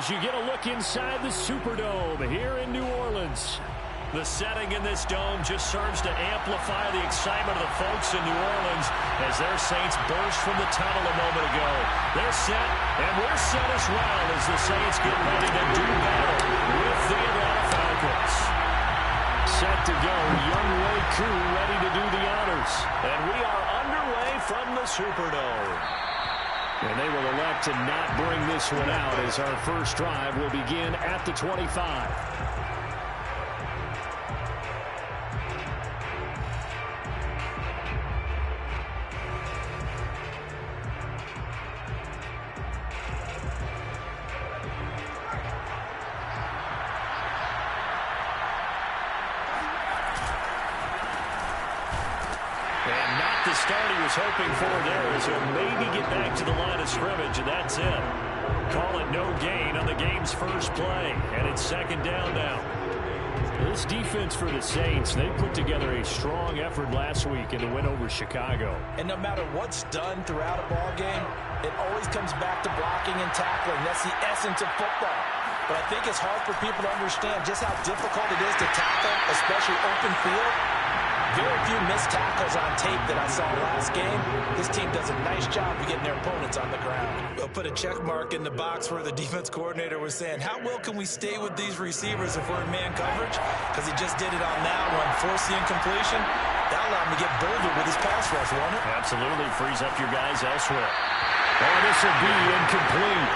as you get a look inside the Superdome here in New Orleans. The setting in this dome just serves to amplify the excitement of the folks in New Orleans as their Saints burst from the tunnel a moment ago. They're set, and we're set as well as the Saints get ready to do battle with the Atlanta Falcons. Set to go, Young Wei Koo ready to do the honors. And we are underway from the Superdome. And they will elect to not bring this one out as our first drive will begin at the 25. The start he was hoping for there is he'll maybe get back to the line of scrimmage, and that's it. Call it no gain on the game's first play, and it's second down now. This defense for the Saints, they put together a strong effort last week in the win over Chicago. And no matter what's done throughout a ball game, it always comes back to blocking and tackling. That's the essence of football. But I think it's hard for people to understand just how difficult it is to tackle, especially open field. Very few missed tackles on tape that I saw last game. This team does a nice job of getting their opponents on the ground. We'll put a check mark in the box where the defense coordinator was saying, how well can we stay with these receivers if we're in man coverage? Because he just did it on that one, force the incompletion. That allowed him to get bolder with his pass rush, won't it? Absolutely, frees up your guys elsewhere. Oh, this will be incomplete.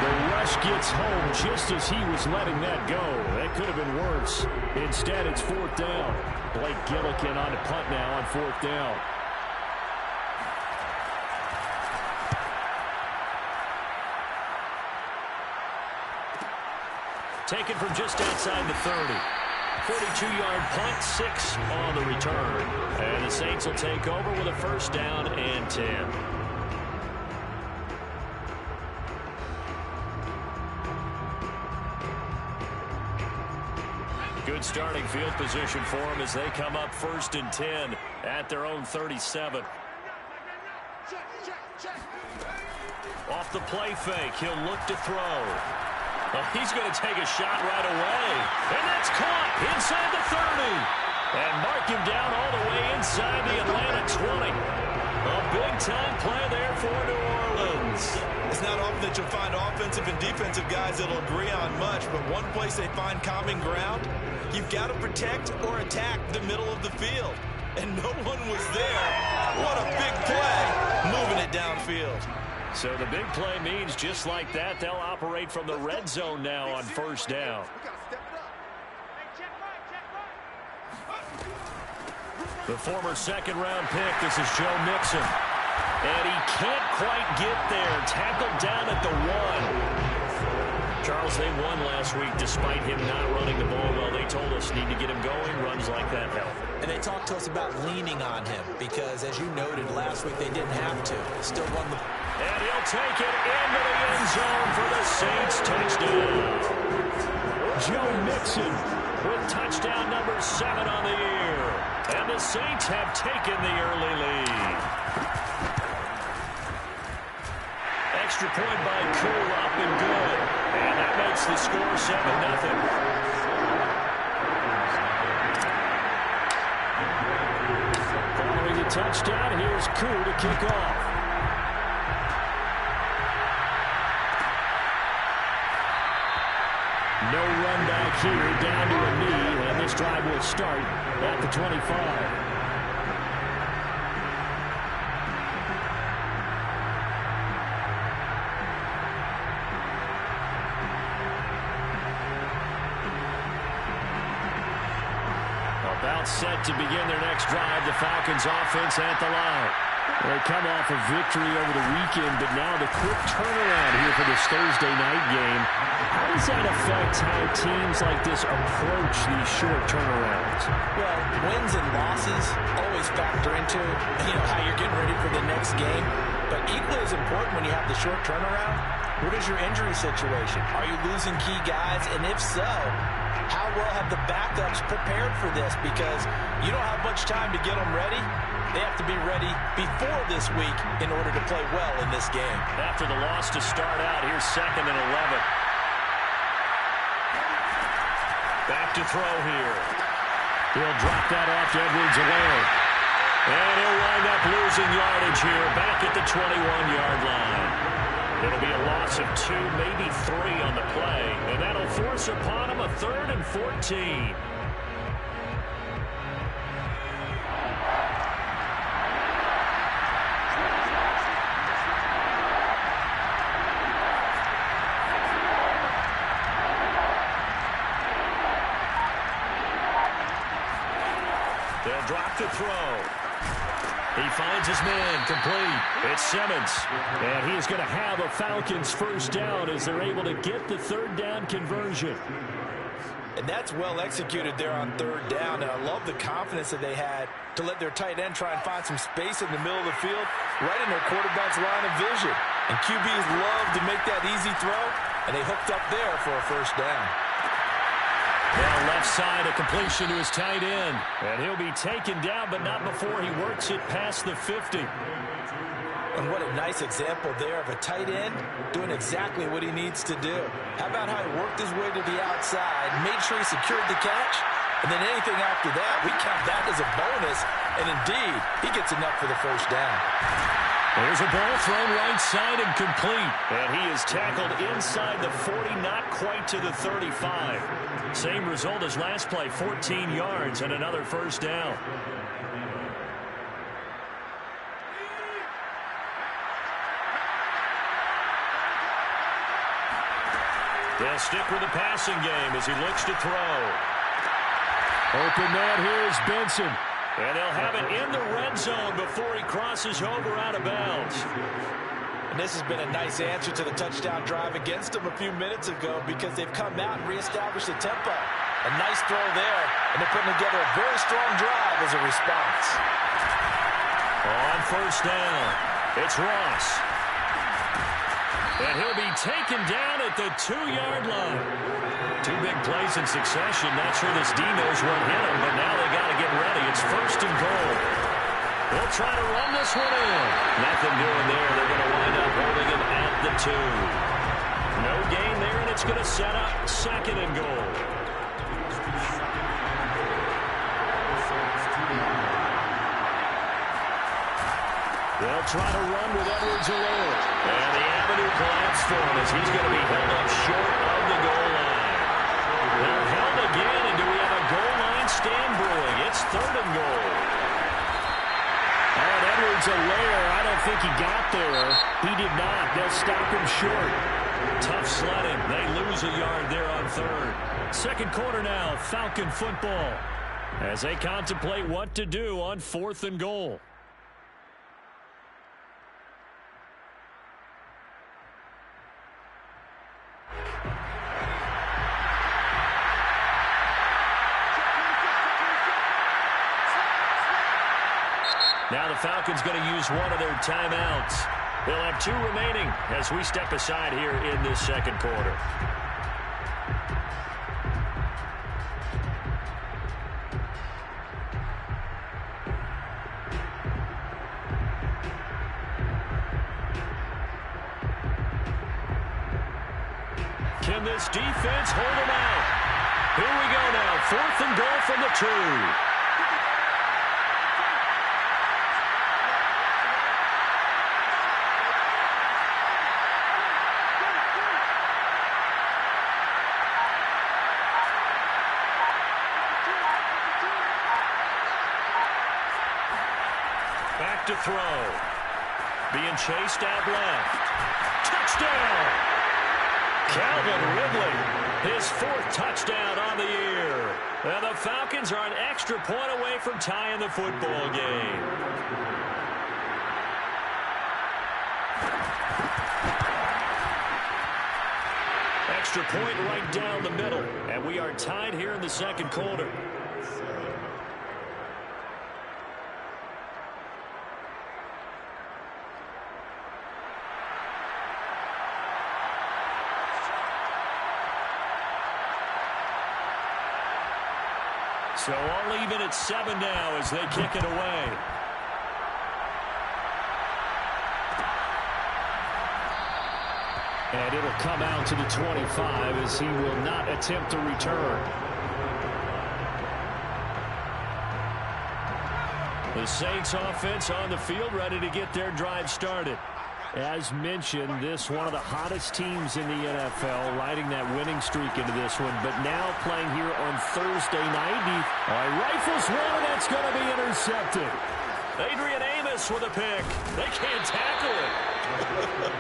The rush gets home just as he was letting that go. That could have been worse. Instead, it's fourth down. Blake Gillikin on the punt now on fourth down. Taken from just outside the 30. 42-yard punt, 6 on the return. And the Saints will take over with a first down and 10. Good starting field position for them as they come up first and 10 at their own 37. Off the play fake, he'll look to throw. Well, he's going to take a shot right away. And that's caught inside the 30. And mark him down all the way inside the Atlanta 20. A big-time play there for New Orleans. It's not often that you'll find offensive and defensive guys that'll agree on much, but one place they find common ground, you've got to protect or attack the middle of the field. And no one was there. What a big play, moving it downfield. So the big play means just like that, they'll operate from the red zone now on first down. The former second-round pick, this is Joe Mixon. And he can't quite get there. Tackled down at the 1. Charles, they won last week despite him not running the ball well. They told us need to get him going. Runs like that help. And they talked to us about leaning on him because, as you noted, last week they didn't have to. Still won the... And he'll take it into the end zone for the Saints touchdown. Joe Mixon with touchdown number 7 on the year. And the Saints have taken the early lead. Extra point by Koo, up and good. And that makes the score 7-0. Following the touchdown, here's Koo to kick off. No run back here, down to a knee, and this drive will start at the 25. About set to begin their next drive, the Falcons offense at the line. They come off a victory over the weekend, but now the quick turnaround here for this Thursday night game. How does that affect how teams like this approach these short turnarounds? Well, wins and losses always factor into, how you're getting ready for the next game. But equally as important when you have the short turnaround, what is your injury situation? Are you losing key guys? And if so, how well have the backups prepared for this? Because you don't have much time to get them ready. They have to be ready before this week in order to play well in this game. After the loss to start out, here's 2nd and 11. to throw here. He'll drop that off to Edwards-Helaire. And he'll wind up losing yardage here back at the 21-yard line. It'll be a loss of 2, maybe 3 on the play. And that'll force upon him a 3rd and 14. They'll drop to throw. He finds his man complete. It's Simmons. And he is going to have a Falcons first down as they're able to get the 3rd down conversion. And that's well executed there on 3rd down. And I love the confidence that they had to let their tight end try and find some space in the middle of the field, right in their quarterback's line of vision. And QBs love to make that easy throw, and they hooked up there for a first down. Now left side, a completion to his tight end. And he'll be taken down, but not before he works it past the 50. And what a nice example there of a tight end doing exactly what he needs to do. How about how he worked his way to the outside, made sure he secured the catch, and then anything after that, we count that as a bonus. And indeed, he gets enough for the first down. There's a ball thrown right side and complete. And he is tackled inside the 40, not quite to the 35. Same result as last play, 14 yards and another first down. They'll stick with the passing game as he looks to throw. Open man here is Benson. And they'll have it in the red zone before he crosses over out of bounds. And this has been a nice answer to the touchdown drive against them a few minutes ago because they've come out and reestablished the tempo. A nice throw there, and they're putting together a very strong drive as a response. On first down, it's Ross. And he'll be taken down at the 2-yard line. 2 big plays in succession. Not sure this D knows what hit him, but now they got to get ready. It's 1st and goal. They'll try to run this one in. Nothing doing there. They're going to wind up holding him at the 2. No gain there, and it's going to set up 2nd and goal. They'll try to run with Edwards-Helaire. And the avenue collapsed for him as he's going to be held up short of the goal line. They're held again, and do we have a goal line stand brewing? It's 3rd and goal. And Edwards-Helaire, I don't think he got there. He did not. They'll stop him short. Tough sledding. They lose a yard there on 3rd. 2nd quarter now, Falcon football, as they contemplate what to do on 4th and goal. Now the Falcons going to use one of their timeouts. They'll have 2 remaining as we step aside here in this 2nd quarter. Can this defense hold them out? Here we go now. 4th and goal from the 2. Back to throw. Being chased out left. Touchdown! Calvin Ridley, his 4th touchdown on the year. And the Falcons are an extra point away from tying the football game. Extra point right down the middle. And we are tied here in the 2nd quarter. So all even at 7 now as they kick it away. And it'll come out to the 25 as he will not attempt to return. The Saints offense on the field, ready to get their drive started. As mentioned, this one of the hottest teams in the NFL, riding that winning streak into this one, but now playing here on Thursday night. Rifles one, and that's going to be intercepted. Adrian Amos with a pick. They can't tackle it.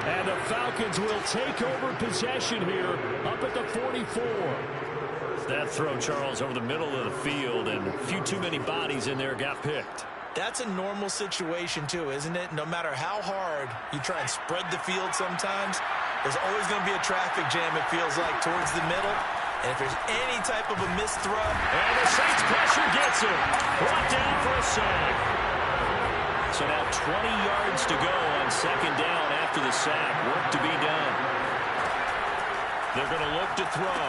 And the Falcons will take over possession here up at the 44. That throw, Charles, over the middle of the field, and a few too many bodies in there got picked. That's a normal situation, too, isn't it? No matter how hard you try and spread the field sometimes, there's always going to be a traffic jam, it feels like, towards the middle. And if there's any type of a missed throw. And the Saints pressure gets him. Brought down for a sack. So now 20 yards to go on second down after the sack. Work to be done. They're going to look to throw.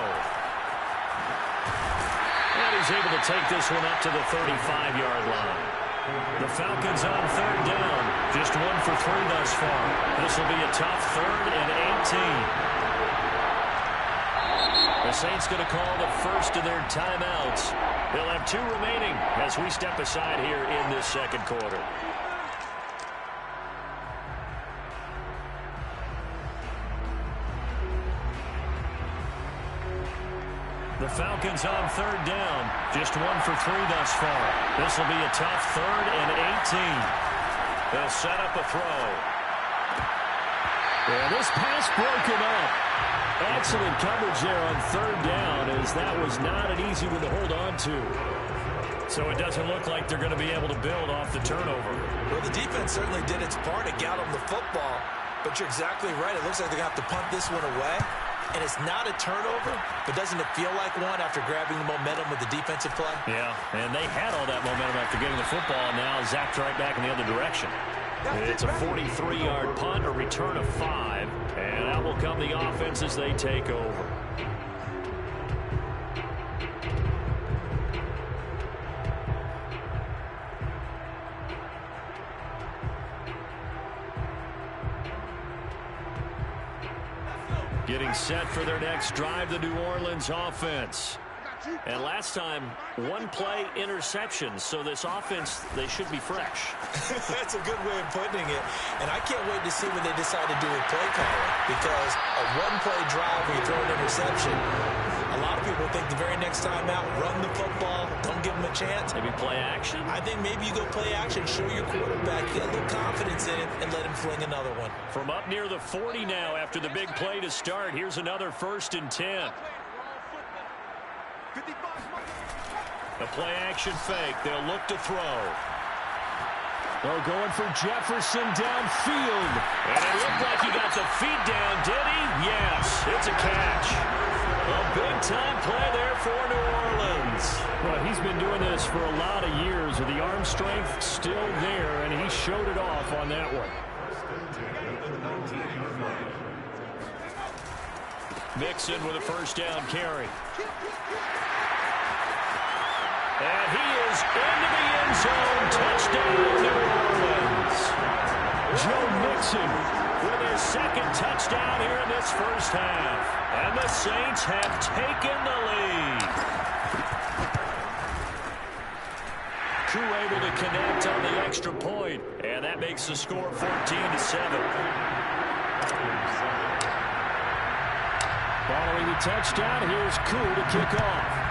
And he's able to take this one up to the 35-yard line. The Falcons on third down. Just 1 for 3 thus far. This will be a tough 3rd and 18. The Saints going to call the first of their timeouts. They'll have 2 remaining as we step aside here in this second quarter. The Falcons on third down. Just 1 for 3 thus far. This will be a tough 3rd and 18. They'll set up a throw. And this pass broken up. Excellent coverage there on third down, as that was not an easy one to hold on to. So it doesn't look like they're going to be able to build off the turnover. Well, the defense certainly did its part to get them the football. But you're exactly right. It looks like they're going to have to punt this one away. And it's not a turnover, but doesn't it feel like one after grabbing the momentum with the defensive play? Yeah, and they had all that momentum after getting the football, and now zapped right back in the other direction. It's a 43-yard punt, a return of 5, and out will come the offense as they take over. Getting set for their next drive, the New Orleans offense. And last time, 1 play interception. So this offense, they should be fresh. That's a good way of putting it. And I can't wait to see what they decide to do with play calling. Because a 1-play drive where you throw an interception, a lot of people think the very next time out, run the football, don't give them a chance. Maybe play action? I think maybe you go play action, show your quarterback, get a little confidence in it, and let him fling another one. From up near the 40 now after the big play to start, here's another 1st and 10. The play-action fake. They'll look to throw. They're going for Jefferson downfield. And it looked like he got the feet down, did he? Yes, it's a catch. A big-time play there for New Orleans. Well, he's been doing this for a lot of years, with the arm strength still there, and he showed it off on that one. Mixon with a 1st down carry. And he is into the end zone. Touchdown, New Orleans. Joe Mixon with his 2nd touchdown here in this first half. And the Saints have taken the lead. Crew able to connect on the extra point. And that makes the score 14-7. Following the touchdown, here's Crew to kick off.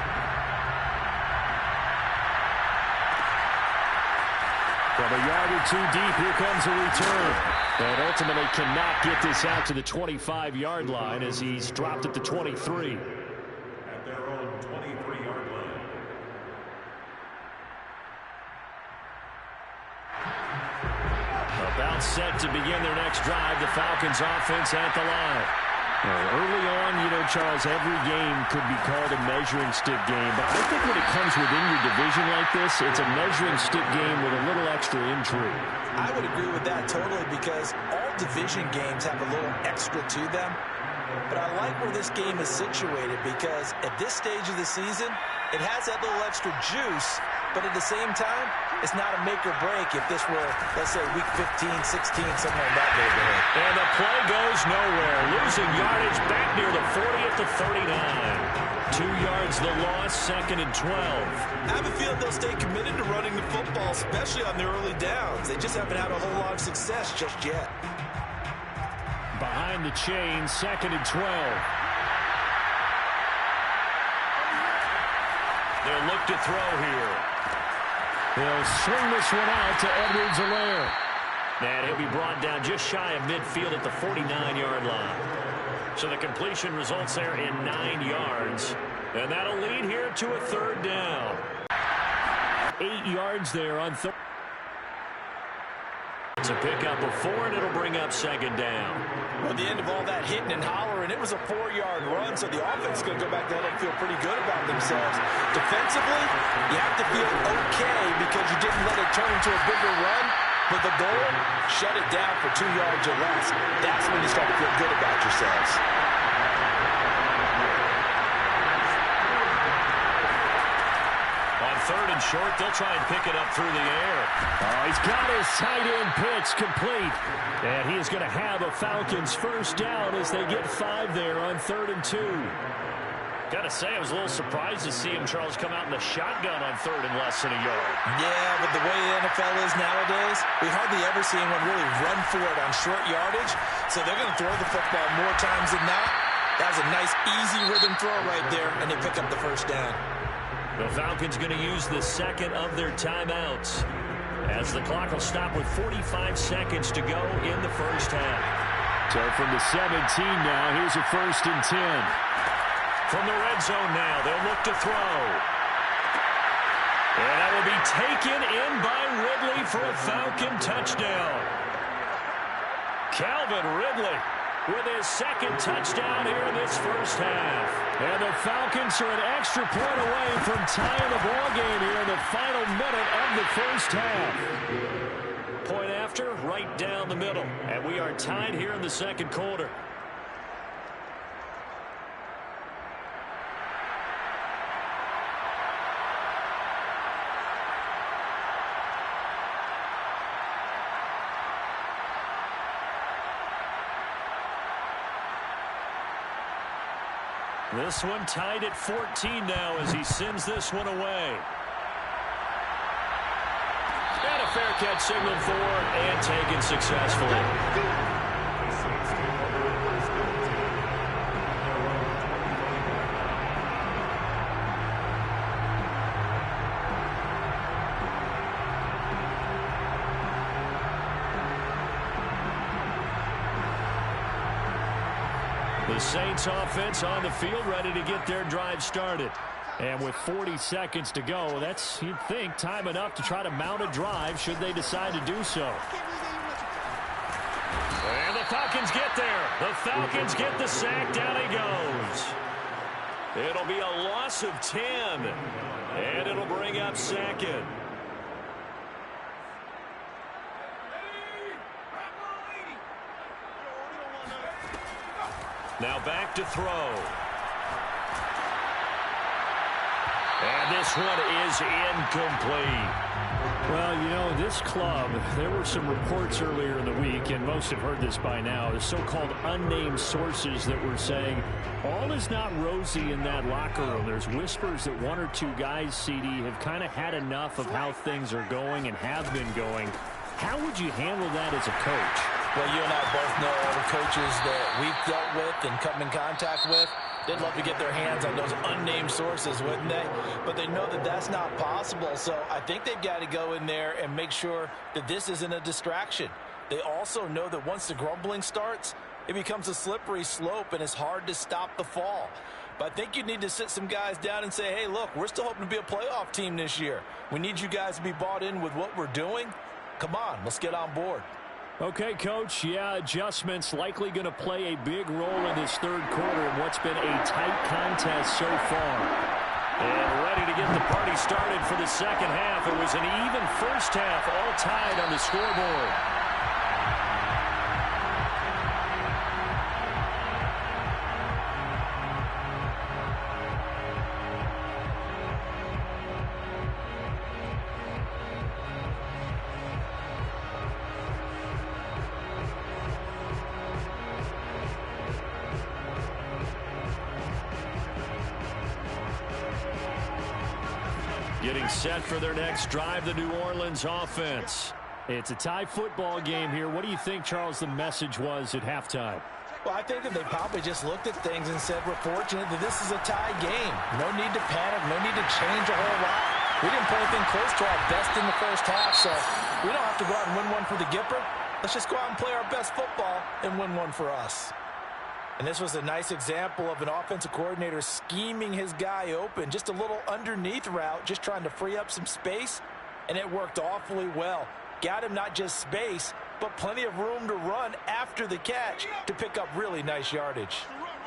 From a yard or 2 deep, here comes a return. But ultimately cannot get this out to the 25-yard line as he's dropped at the 23. At their own 23-yard line. About set to begin their next drive. The Falcons offense at the line. Early on, you know, Charles, every game could be called a measuring stick game. But I think when it comes within your division like this, it's a measuring stick game with a little extra intrigue. I would agree with that totally, because all division games have a little extra to them. But I like where this game is situated, because at this stage of the season, it has that little extra juice. But at the same time, it's not a make or break if this were, let's say, week 15, 16, something like that neighborhood. And the play goes nowhere. Losing yardage back near the 40 at the 39. 2 yards the loss, 2nd and 12. I have a feeling they'll stay committed to running the football, especially on their early downs. They just haven't had a whole lot of success just yet. Behind the chain, 2nd and 12. They'll look to throw here. They'll swing this one out to Edwards-Helaire. And he'll be brought down just shy of midfield at the 49-yard line. So the completion results there in 9 yards. And that'll lead here to a 3rd down. 8 yards there on 3rd. It's a pickup of 4, and it'll bring up 2nd down. Well, at the end of all that hitting and hollering, it was a 4-yard run, so the offense is going to go back there and feel pretty good about themselves. Defensively, you have to feel okay because you didn't let it turn into a bigger run. But the goal, shut it down for 2 yards or less. That's when you start to feel good about yourselves. On 3rd and short, they'll try and pick it up through the air. Oh, he's got his tight end pitch complete. And he is going to have a Falcons 1st down as they get 5 there on 3rd and 2. Gotta say, I was a little surprised to see him, Charles, come out in the shotgun on 3rd and less than a yard. Yeah, but the way the NFL is nowadays, we hardly ever see anyone really run for it on short yardage. So they're going to throw the football more times than not. That was a nice, easy rhythm throw right there, and they pick up the 1st down. The Falcons going to use the 2nd of their timeouts as the clock will stop with 45 seconds to go in the 1st half. So from the 17 now, here's a 1st and 10. From the red zone now, they'll look to throw. And that will be taken in by Ridley for a Falcon touchdown. Calvin Ridley with his 2nd touchdown here in this 1st half. And the Falcons are an extra point away from tying the ball game here in the final minute of the 1st half. Point after, right down the middle. And we are tied here in the 2nd quarter. This one tied at 14 now as he sends this one away. And a fair catch signaled for and taken successfully. The Saints offense on the field ready to get their drive started. And with 40 seconds to go, that's, you'd think, time enough to try to mount a drive should they decide to do so. And the Falcons get there. The Falcons get the sack. Down he goes. It'll be a loss of 10. And it'll bring up 2nd. Now back to throw. And this one is incomplete. Well, you know, this club, there were some reports earlier in the week, and most have heard this by now, the so-called unnamed sources that were saying all is not rosy in that locker room. There's whispers that 1 or 2 guys, CD, have kind of had enough of how things are going and have been going. How would you handle that as a coach? Well, you and I both know all the coaches that we've dealt with and come in contact with. They'd love to get their hands on those unnamed sources, wouldn't they? But they know that that's not possible. So I think they've got to go in there and make sure that this isn't a distraction. They also know that once the grumbling starts, it becomes a slippery slope and it's hard to stop the fall. But I think you need to sit some guys down and say, hey, look, we're still hoping to be a playoff team this year. We need you guys to be bought in with what we're doing. Come on, let's get on board. Okay, Coach, yeah, adjustments likely going to play a big role in this 3rd quarter in what's been a tight contest so far. And ready to get the party started for the 2nd half. It was an even 1st half, all tied on the scoreboard. Getting set for their next drive, the New Orleans offense. It's a tie football game here. What do you think, Charles, the message was at halftime? Well, I think that they probably just looked at things and said, we're fortunate that this is a tie game. No need to panic. No need to change a whole lot. We didn't play anything close to our best in the first half, so we don't have to go out and win one for the Gipper. Let's just go out and play our best football and win one for us. And this was a nice example of an offensive coordinator scheming his guy open. Just a little underneath route, just trying to free up some space, and it worked awfully well. Got him not just space, but plenty of room to run after the catch to pick up really nice yardage.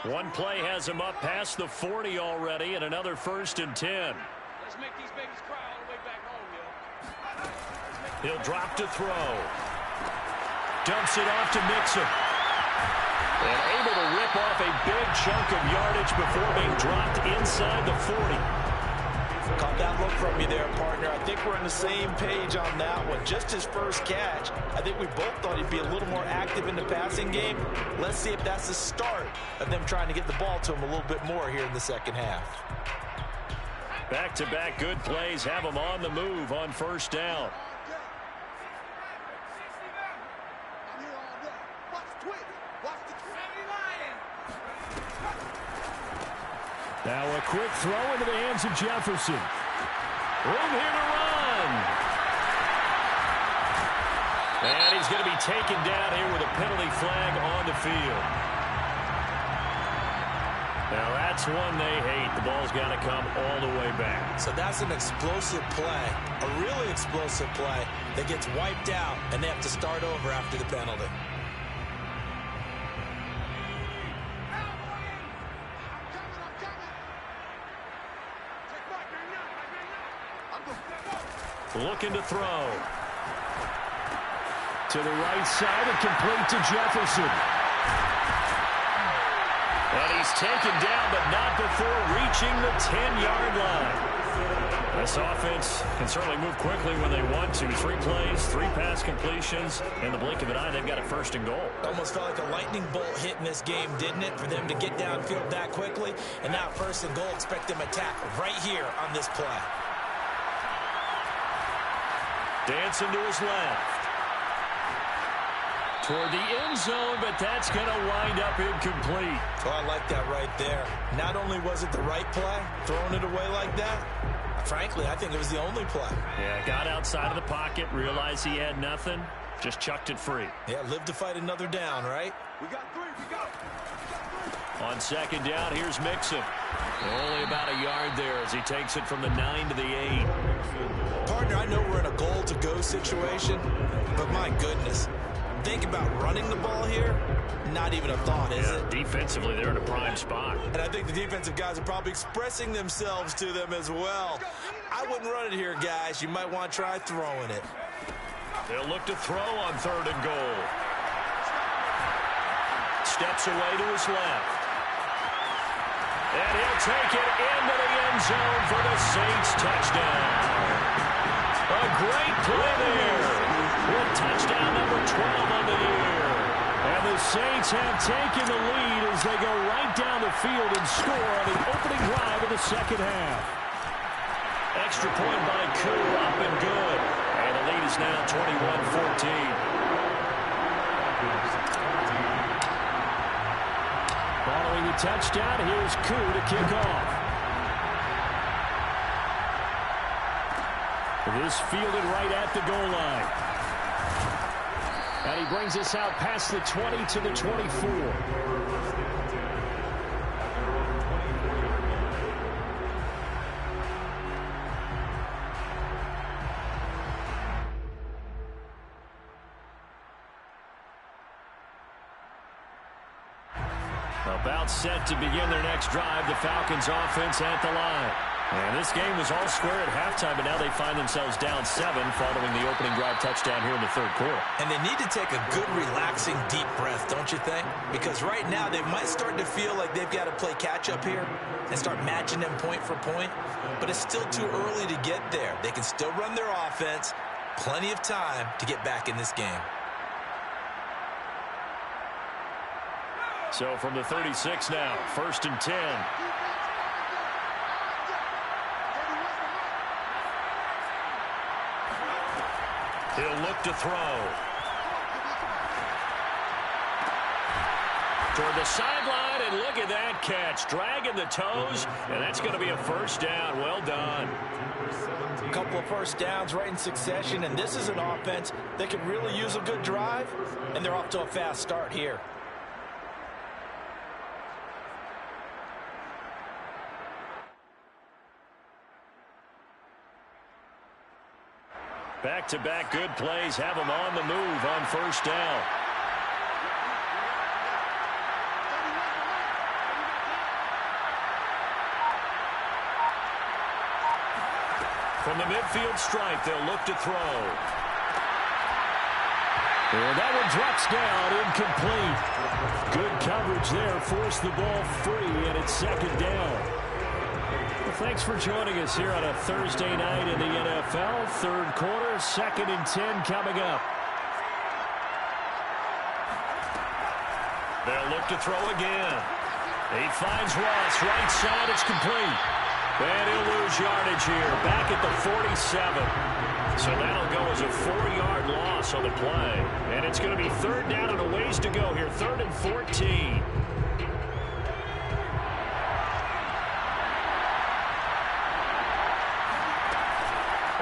One play has him up past the 40 already, and another 1st and 10. Let's make these babies cry all the way back home, yo. He'll drop to throw. Dumps it off to Mixon. And able to rip off a big chunk of yardage before being dropped inside the 40. Caught that look from you there, partner. I think we're on the same page on that one. Just his first catch, I think we both thought he'd be a little more active in the passing game. Let's see if that's the start of them trying to get the ball to him a little bit more here in the second half. Back-to-back good plays have them on the move on 1st down. Now a quick throw into the hands of Jefferson. Room here to run. And he's going to be taken down here with a penalty flag on the field. Now that's one they hate. The ball's got to come all the way back. So that's an explosive play, a really explosive play that gets wiped out, and they have to start over after the penalty. Looking to throw. To the right side and complete to Jefferson. And he's taken down, but not before reaching the 10-yard line. This offense can certainly move quickly when they want to. 3 plays, 3 pass completions. In the blink of an eye, they've got a 1st and goal. Almost felt like a lightning bolt hit in this game, didn't it? For them to get downfield that quickly. And now 1st and goal, expect them attack right here on this play. Dancing to his left. Toward the end zone, but that's going to wind up incomplete. Oh, I like that right there. Not only was it the right play, throwing it away like that, frankly, I think it was the only play. Yeah, got outside of the pocket, realized he had nothing, just chucked it free. Yeah, live to fight another down, right? We got 3, we got 3. On 2nd down, here's Mixon. Only about a yard there as he takes it from the 9 to the 8. Partner, I know we're in a goal-to-go situation, but my goodness, think about running the ball here. Not even a thought, is it? Defensively, they're in a prime spot. And I think the defensive guys are probably expressing themselves to them as well. I wouldn't run it here, guys. You might want to try throwing it. They'll look to throw on 3rd and goal. Steps away to his left. And he'll take it into the end zone for the Saints touchdown. A great play there with touchdown number 12 on the year. And the Saints have taken the lead as they go right down the field and score on the opening drive of the 2nd half. Extra point by Koo, up and good. And the lead is now 21-14. Following the touchdown, here's Koo to kick off. This fielded right at the goal line. And he brings us out past the 20 to the 24. About set to begin their next drive, the Falcons offense at the line. And this game was all square at halftime, but now they find themselves down 7 following the opening drive touchdown here in the 3rd quarter. And they need to take a good, relaxing, deep breath, don't you think? Because right now they might start to feel like they've got to play catch-up here and start matching them point for point. But it's still too early to get there. They can still run their offense. Plenty of time to get back in this game. So from the 36 now, 1st and 10. He'll look to throw. Toward the sideline, and look at that catch. Dragging the toes, and that's going to be a first down. Well done. A couple of first downs right in succession, and this is an offense that could really use a good drive, and they're off to a fast start here. Back-to-back good plays have them on the move on first down. From the midfield stripe, they'll look to throw. And that one drops down, incomplete. Good coverage there, forced the ball free, and it's second down. Well, thanks for joining us here on a Thursday night in the NFL. Third quarter, 2nd and 10 coming up. They'll look to throw again. He finds Ross, right side, it's complete. And he'll lose yardage here, back at the 47. So that'll go as a 4-yard loss on the play. And it's going to be third down and a ways to go here, 3rd and 14.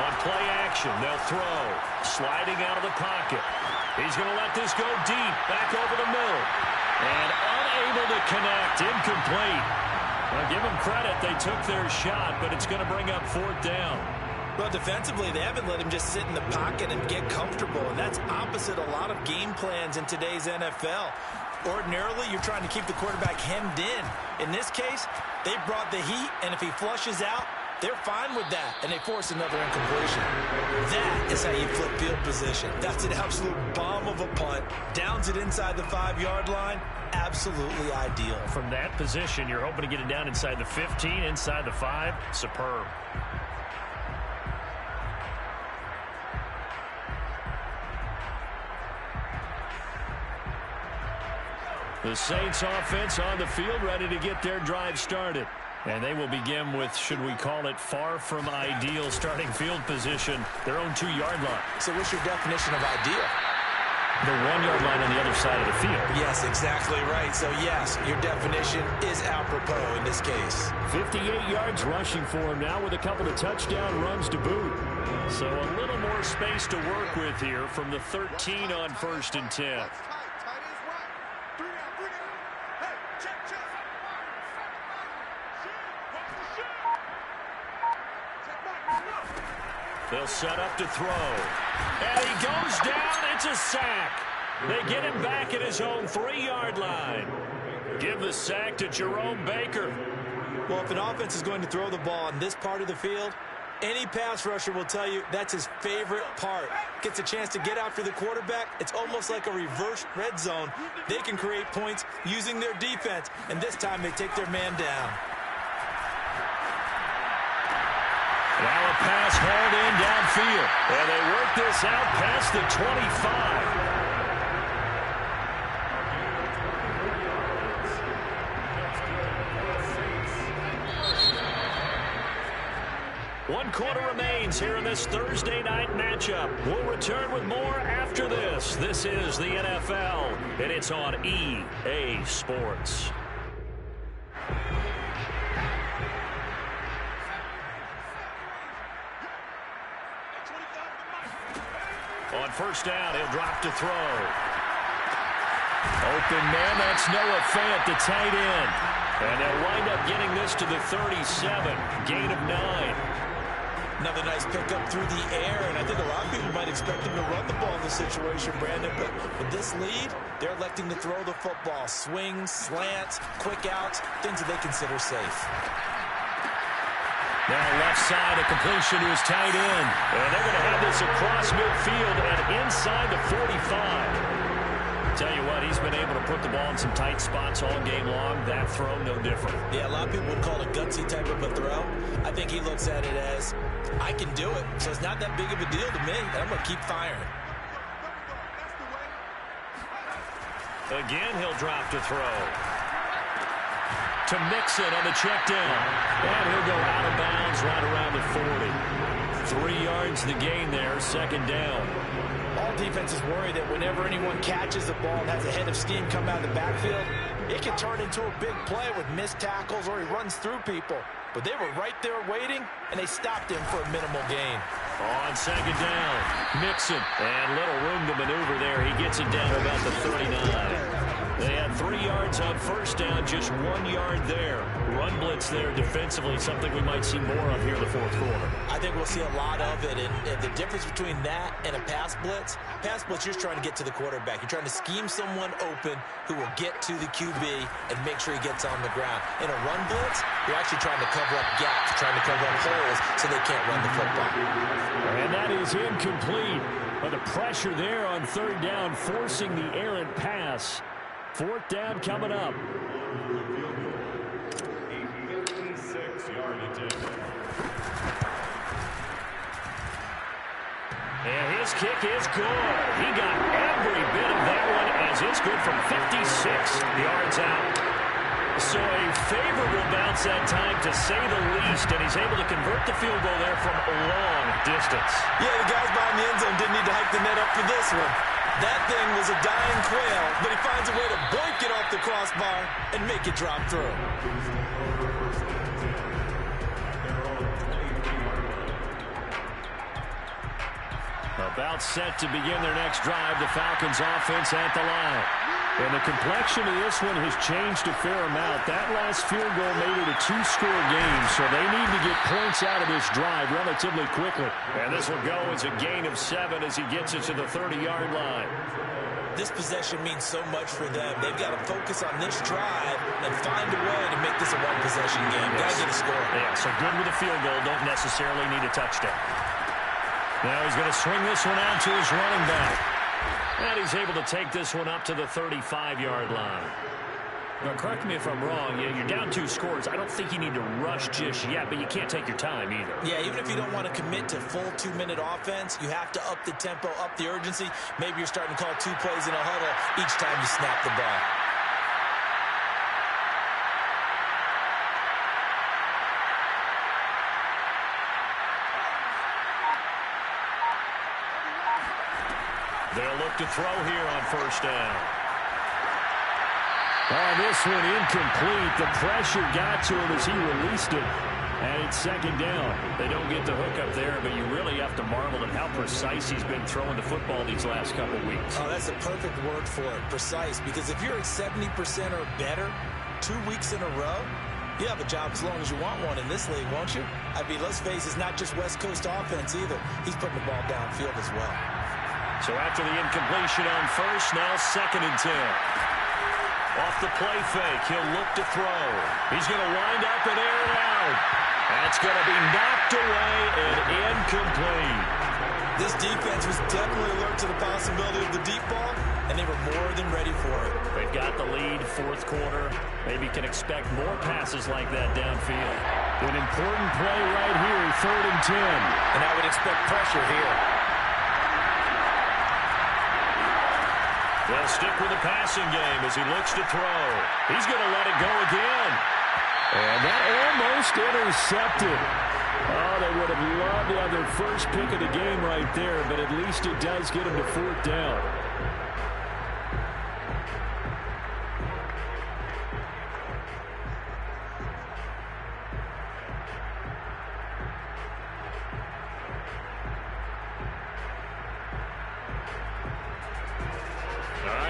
On play action, they'll throw. Sliding out of the pocket. He's going to let this go deep, back over the middle. And unable to connect, incomplete. Well, give them credit. They took their shot, but it's going to bring up 4th down. Well, defensively, they haven't let him just sit in the pocket and get comfortable, and that's opposite a lot of game plans in today's NFL. Ordinarily, you're trying to keep the quarterback hemmed in. In this case, they brought the heat, and if he flushes out, they're fine with that, and they force another incompletion. That is how you flip field position. That's an absolute bomb of a punt. Downs it inside the 5-yard line. Absolutely ideal. From that position, you're hoping to get it down inside the 15, inside the 5. Superb. The Saints offense on the field, ready to get their drive started. And they will begin with, should we call it, far from ideal starting field position, their own 2-yard line. So what's your definition of ideal? The 1-yard line on the other side of the field. Yes, exactly right. So, yes, your definition is apropos in this case. 58 yards rushing for him now with a couple of touchdown runs to boot. So a little more space to work with here from the 13 on 1st and 10. They'll set up to throw. And he goes down. It's a sack. They get him back at his own 3-yard line. Give the sack to Jerome Baker. Well, if an offense is going to throw the ball in this part of the field, any pass rusher will tell you that's his favorite part. Gets a chance to get after the quarterback. It's almost like a reverse red zone. They can create points using their defense, and this time they take their man down. Now a pass hauled in downfield. And they work this out past the 25. One quarter remains here in this Thursday night matchup. We'll return with more after this. This is the NFL, and it's on EA Sports. On first down, he'll drop to throw. Open man, that's Noah Fant, the tight end. And they'll wind up getting this to the 37, gain of 9. Another nice pickup through the air, and I think a lot of people might expect him to run the ball in this situation, Brandon, but with this lead, they're electing to throw the football. Swings, slants, quick outs, things that they consider safe. Now left side, a completion to his tight end. And they're going to have this across midfield and inside the 45. Tell you what, he's been able to put the ball in some tight spots all game long. That throw, no different. Yeah, a lot of people would call it a gutsy type of a throw. I think he looks at it as, I can do it, so it's not that big of a deal to me, and I'm going to keep firing. Again, he'll drop to throw. To mix it on the check down. And he'll go out of bounds right around the 40. 3 yards yards the gain there, second down. All defenses worry that whenever anyone catches the ball and has a head of steam come out of the backfield, it can turn into a big play with missed tackles or he runs through people. But they were right there waiting, and they stopped him for a minimal gain. On second down, Mixon, and little room to maneuver there. He gets it down to about the 39. They had 3 yards on first down, just 1 yard there. Run blitz there defensively, something we might see more of here in the fourth quarter. I think we'll see a lot of it, and the difference between that and a pass blitz, you're just trying to get to the quarterback. You're trying to scheme someone open who will get to the QB and make sure he gets on the ground. In a run blitz, you're actually trying to cover up gaps, trying to cover up holes so they can't run the football. And that is incomplete. But the pressure there on third down, forcing the errant pass. Fourth down coming up. And his kick is good. He got every bit of that one as it's good from 56 yards out. So a favorable bounce that time, to say the least, and he's able to convert the field goal there from a long distance. Yeah, the guys behind the end zone didn't need to hike the net up for this one. That thing was a dying quail, but he finds a way to boink it off the crossbar and make it drop through. About set to begin their next drive, the Falcons offense at the line. And the complexion of this one has changed a fair amount. That last field goal made it a 2-score game, so they need to get points out of this drive relatively quickly. And this will go as a gain of 7 as he gets it to the 30-yard line. This possession means so much for them. They've got to focus on this drive and find a way to make this a one-possession game. Yes. Got to get a score. Yeah, so good with a field goal. Don't necessarily need a touchdown. Now he's going to swing this one out to his running back. And he's able to take this one up to the 35-yard line. Now, correct me if I'm wrong. You're down 2 scores. I don't think you need to rush just yet, but you can't take your time either. Yeah, even if you don't want to commit to full 2-minute offense, you have to up the tempo, up the urgency. Maybe you're starting to call 2 plays in a huddle each time you snap the ball. They'll look to throw here on first down. Oh, this one incomplete. The pressure got to him as he released it. And it's second down. They don't get the hook up there, but you really have to marvel at how precise he's been throwing the football these last couple weeks. Oh, that's a perfect word for it, precise. Because if you're at 70% or better 2 weeks in a row, you have a job as long as you want one in this league, won't you? I mean, let's face it, it's not just West Coast offense either. He's putting the ball downfield as well. So after the incompletion on first, now second and 10. Off the play fake, he'll look to throw. He's going to wind up and air it out. That's going to be knocked away and incomplete. This defense was definitely alert to the possibility of the deep ball, and they were more than ready for it. They've got the lead, fourth quarter. Maybe can expect more passes like that downfield. An important play right here, third and 10. And I would expect pressure here. They'll stick with the passing game as he looks to throw. He's going to let it go again. And that almost intercepted. Oh, they would have loved to have their first pick of the game right there, but at least it does get them to fourth down.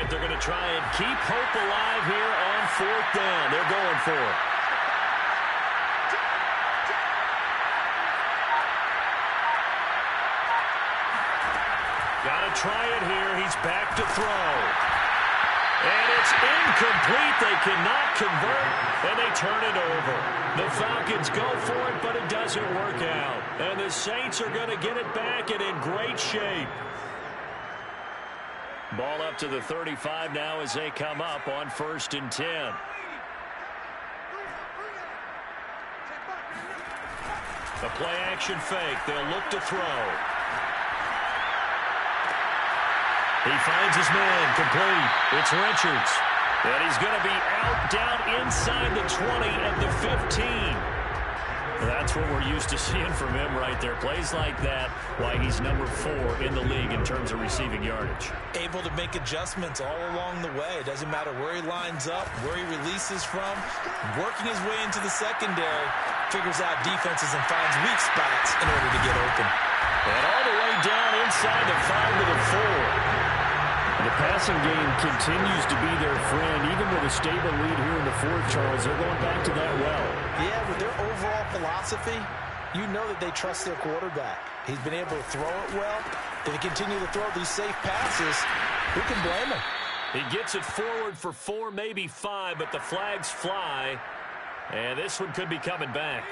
They're going to try and keep hope alive here on fourth down. They're going for it. Got to try it here. He's back to throw. And it's incomplete. They cannot convert, and they turn it over. The Falcons go for it, but it doesn't work out. And the Saints are going to get it back and in great shape. Ball up to the 35 now as they come up on first and 10. A play-action fake. They'll look to throw. He finds his man. Complete. It's Richards. And he's going to be out down inside the 20 at the 15. Well, that's what we're used to seeing from him right there. Plays like that, why he's number 4 in the league in terms of receiving yardage. Able to make adjustments all along the way. It doesn't matter where he lines up, where he releases from. Working his way into the secondary, figures out defenses and finds weak spots in order to get open. And all the way down inside the 5 to the 4. The passing game continues to be their friend. Even with a stable lead here in the 4th, Charles, they're going back to that well. Yeah, with their overall philosophy, you know that they trust their quarterback. He's been able to throw it well. If he continue to throw these safe passes, who can blame him? He gets it forward for 4, maybe 5, but the flags fly. And this one could be coming back.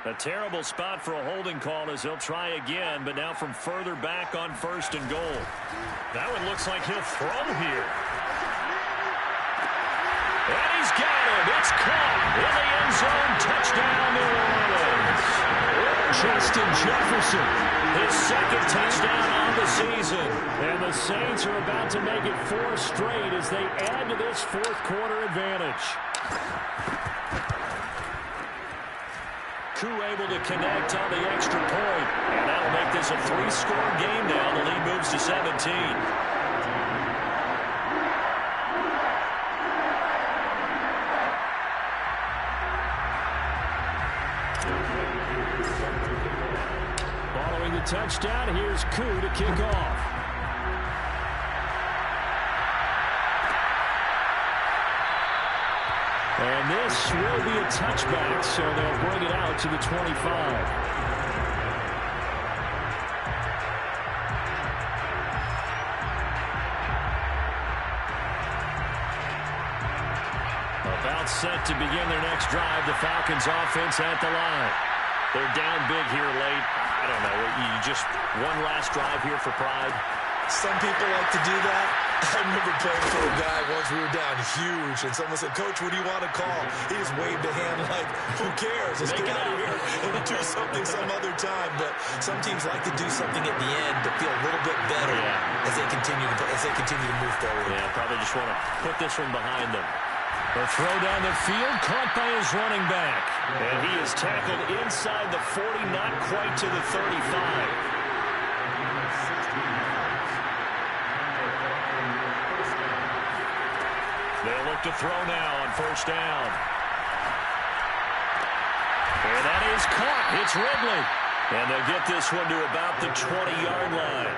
A terrible spot for a holding call as they'll try again, but now from further back on 1st and goal. That one looks like he'll throw here. And he's got it. It's caught in the end zone. Touchdown, New Orleans. Justin Jefferson, his 2nd touchdown on the season. And the Saints are about to make it 4 straight as they add to this 4th quarter advantage. Able to connect on the extra point. And that'll make this a 3-score game now. The lead moves to 17. Following the touchdown, here's Koo to kick off. And this will be a touchback, so they'll bring it out to the 25. About set to begin their next drive, the Falcons offense at the line. They're down big here late. I don't know, you just one last drive here for pride. Some people like to do that. I remember playing for a guy once we were down huge, and someone said, "Coach, what do you want to call?" He just waved a hand like, "Who cares? Let's get out of here and do something some other time." But some teams like to do something at the end to feel a little bit better as they continue to move forward. Yeah, probably just want to put this one behind them. The throw down the field, caught by his running back. And he is tackled inside the 40, not quite to the 35. They'll look to throw now on 1st down. And that is caught. It's Ridley. And they'll get this one to about the 20-yard line.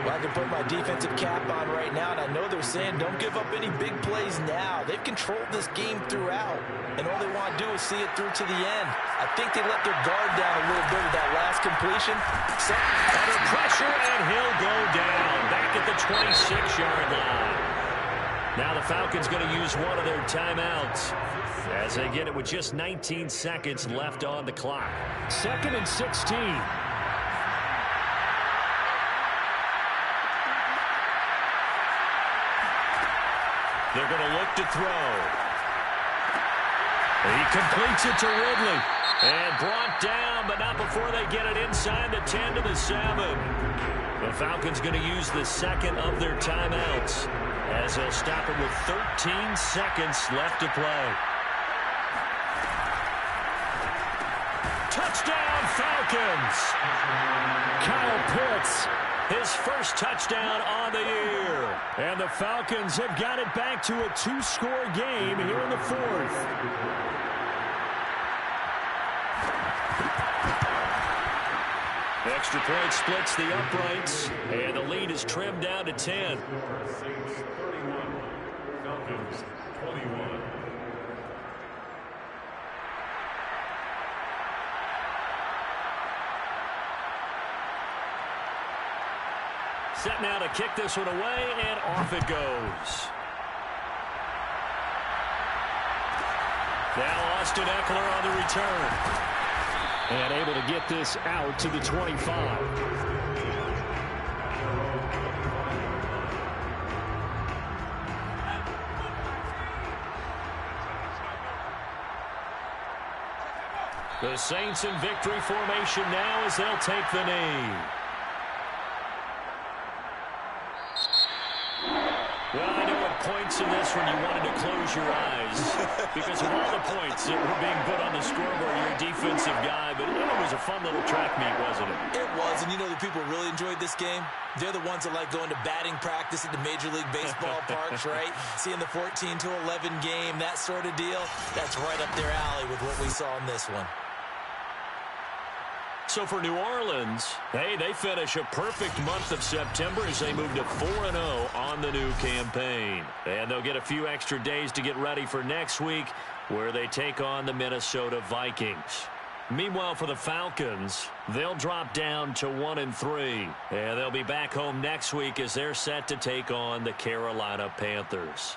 Well, I can put my defensive cap on right now, and I know they're saying don't give up any big plays now. They've controlled this game throughout, and all they want to do is see it through to the end. I think they let their guard down a little bit with that last completion. Under pressure, and he'll go down back at the 26-yard line. Now the Falcons going to use one of their timeouts as they get it with just 19 seconds left on the clock. 2nd and 16. They're going to look to throw. He completes it to Ridley. And brought down, but not before they get it inside the 10 to the 7. The Falcons going to use the 2nd of their timeouts as they'll stop it with 13 seconds left to play. Touchdown, Falcons! Kyle Pitts, his first touchdown on the year. And the Falcons have got it back to a 2-score game here in the 4th. Extra point splits the uprights, and the lead is trimmed down to 10. Saints 31, Falcons 21. Set now to kick this one away, and off it goes. Now Austin Eckler on the return. And able to get this out to the 25. The Saints in victory formation now as they'll take the knee. Well, I know what points in this when you wanted to close your eyes because of all the points that were being put on the scoreboard. You're a defensive guy, but it was a fun little track meet, wasn't it? It was, and you know the people really enjoyed this game? They're the ones that like going to batting practice at the Major League Baseball parks, right? Seeing the 14-11 game, that sort of deal. That's right up their alley with what we saw in this one. So for New Orleans, hey, they finish a perfect month of September as they move to 4-0 on the new campaign. And they'll get a few extra days to get ready for next week where they take on the Minnesota Vikings. Meanwhile, for the Falcons, they'll drop down to 1-3. And they'll be back home next week as they're set to take on the Carolina Panthers.